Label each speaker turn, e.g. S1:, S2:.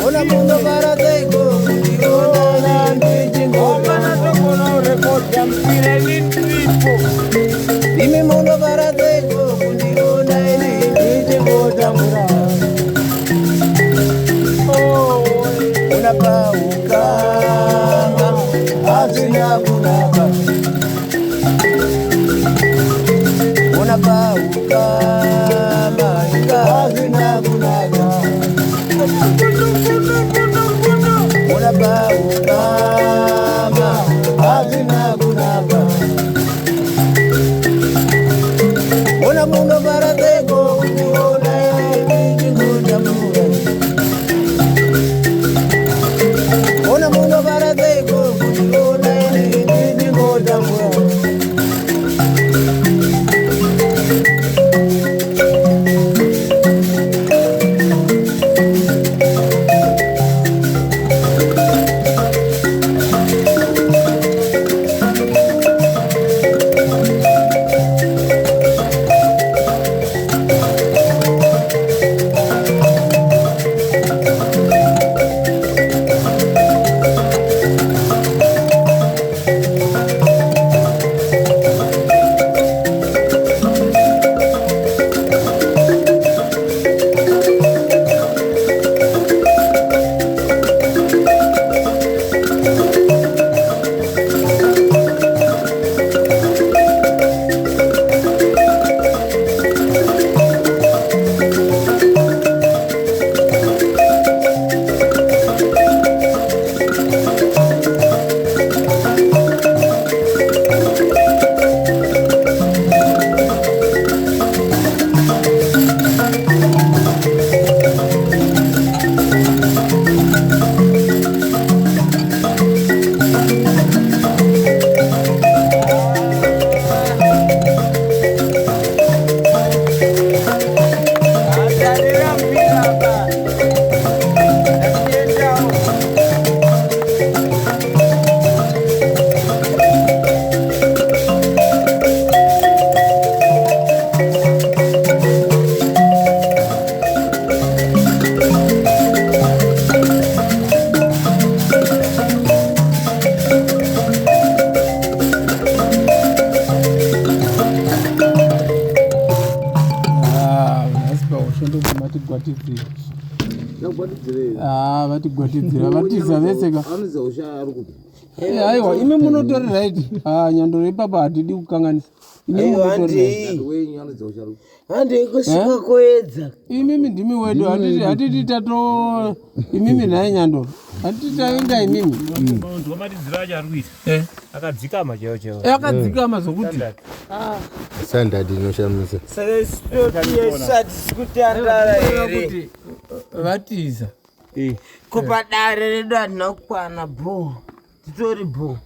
S1: Ona mundo para tego kundiona ndichingoda
S2: natokona urekodi ya mpira ilinipo
S1: imi mundo para tego kundiona ndichingoda mura unapauka hazina kunaka unapauka maika hazina kunaka unapauka hazina kunaka una mundo para tego kundiona ndichingoda mura una mundo para tego kundiona ndichingoda mura vatigwatidzira vatiza veseka aiwa ime munotori right nyandoro ipapa hatidi kukanganisa
S2: handei kusvika koedza
S1: imimi ndimi wedu hatiti tato imimi naye nyandoro hatiti taenda imimi
S3: ndwamatidzira acharwisa akadzikama cheo cheo
S1: akadzikama zokuti
S4: sandadi inoshamisa
S2: satisikutandarara
S1: kuti vatiza
S2: kupa dare redu handina kukwana bho titori bho